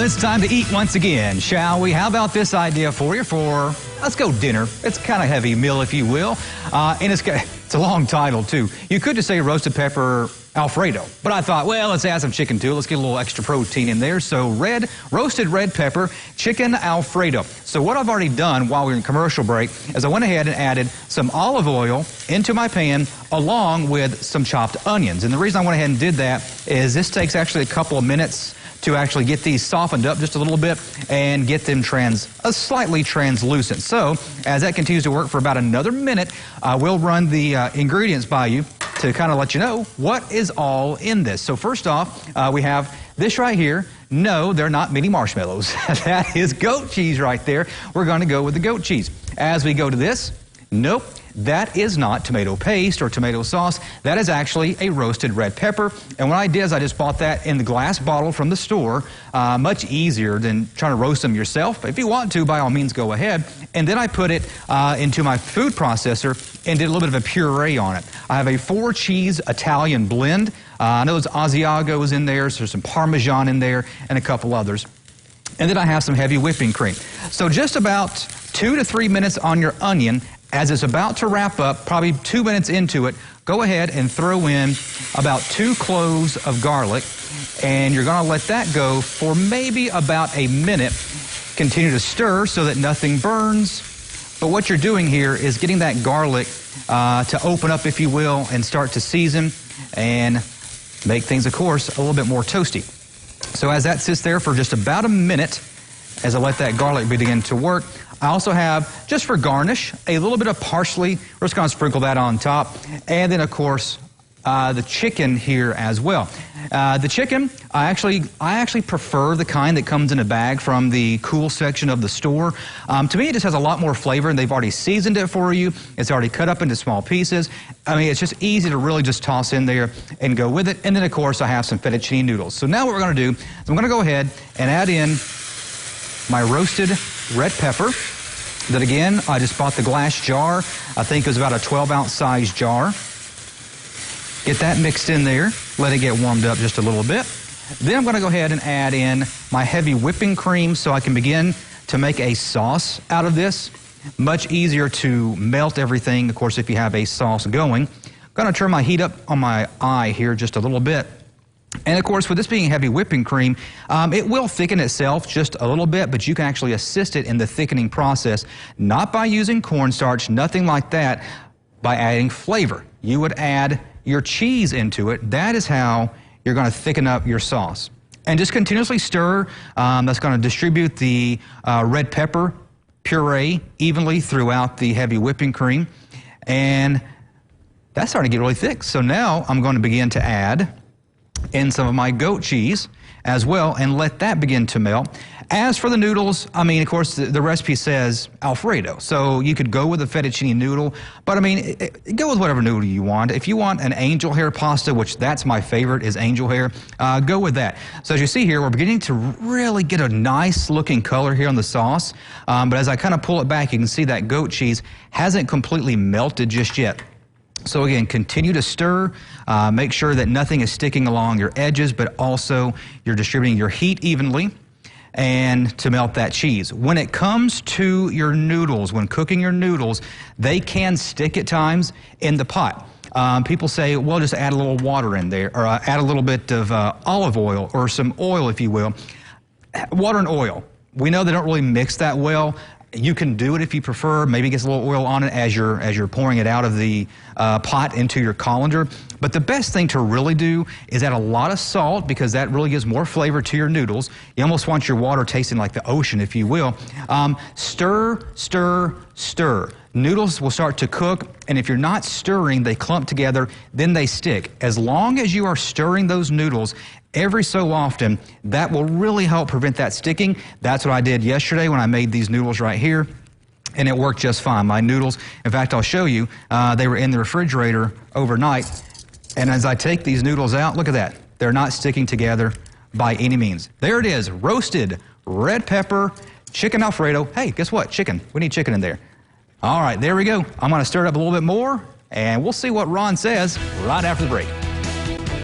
it's time to eat once again, shall we? How about this idea for you for, let's go dinner. It's kind of a heavy meal, if you will. And it's a long title, too. You could just say roasted pepper Alfredo. But I thought, well, let's add some chicken, too. Let's get a little extra protein in there. So roasted red pepper chicken Alfredo. So what I've already done while we were in commercial break is I went ahead and added some olive oil into my pan along with some chopped onions. And the reason I went ahead and did that is this takes actually a couple of minutes to actually get these softened up just a little bit and get them slightly translucent. So as that continues to work for about another minute, we'll run the ingredients by you to kind of let you know what is all in this. So first off, we have this right here. No, they're not mini marshmallows. That is goat cheese right there. We're going to go with the goat cheese. As we go to this, nope. That is not tomato paste or tomato sauce. That is actually a roasted red pepper. And what I did is I just bought that in the glass bottle from the store. Much easier than trying to roast them yourself. If you want to, by all means, go ahead. And then I put it into my food processor and did a little bit of a puree on it. I have a 4-cheese Italian blend. I know there's Asiago in there, so there's some Parmesan in there, and a couple others. And then I have some heavy whipping cream. So just about 2 to 3 minutes on your onion. As it's about to wrap up, probably 2 minutes into it, go ahead and throw in about 2 cloves of garlic, and you're going to let that go for maybe about a minute. Continue to stir so that nothing burns. But what you're doing here is getting that garlic to open up, if you will, and start to season and make things, of course, a little bit more toasty. So as that sits there for just about a minute, as I let that garlic begin to work, I also have, just for garnish, a little bit of parsley. We're just going to sprinkle that on top. And then, of course, the chicken here as well. The chicken, I actually prefer the kind that comes in a bag from the cool section of the store. To me, it just has a lot more flavor, and they've already seasoned it for you. It's already cut up into small pieces. I mean, it's just easy to really just toss in there and go with it. And then, of course, I have some fettuccine noodles. So now what we're going to do is I'm going to go ahead and add in my roasted red pepper that, again, I just bought the glass jar. I think it was about a 12-ounce size jar. Get that mixed in there. Let it get warmed up just a little bit. Then I'm going to go ahead and add in my heavy whipping cream so I can begin to make a sauce out of this. Much easier to melt everything, of course, if you have a sauce going. I'm going to turn my heat up on my eye here just a little bit. And, of course, with this being heavy whipping cream, it will thicken itself just a little bit, but you can actually assist it in the thickening process, not by using cornstarch, nothing like that, by adding flavor. You would add your cheese into it. That is how you're going to thicken up your sauce. And just continuously stir. That's going to distribute the red pepper puree evenly throughout the heavy whipping cream. And that's starting to get really thick. So now I'm going to begin to add in some of my goat cheese as well and let that begin to melt. As for the noodles, I mean, of course, the recipe says Alfredo, so you could go with a fettuccine noodle, but I mean, go with whatever noodle you want. If you want an angel hair pasta, which that's my favorite, is angel hair, go with that. So as you see here, we're beginning to really get a nice looking color here on the sauce, but as I kind of pull it back, you can see that goat cheese hasn't completely melted just yet. So again, continue to stir, make sure that nothing is sticking along your edges, but also you're distributing your heat evenly and to melt that cheese. When it comes to your noodles, when cooking your noodles, they can stick at times in the pot. People say, well, just add a little water in there, or add a little bit of olive oil or some oil, if you will. Water and oil, we know they don't really mix that well. You can do it if you prefer. Maybe get a little oil on it as you're pouring it out of the pot into your colander. But the best thing to really do is add a lot of salt, because that really gives more flavor to your noodles. You almost want your water tasting like the ocean, if you will. Stir, stir, stir. Noodles will start to cook, and if you're not stirring, they clump together, then they stick. As long as you are stirring those noodles every so often, that will really help prevent that sticking. That's what I did yesterday when I made these noodles right here, and it worked just fine. My noodles, in fact, I'll show you, they were in the refrigerator overnight, and as I take these noodles out, look at that. They're not sticking together by any means. There it is, roasted red pepper, chicken Alfredo. Hey, guess what? Chicken. We need chicken in there. All right, there we go. I'm going to stir it up a little bit more, and we'll see what Ron says right after the break.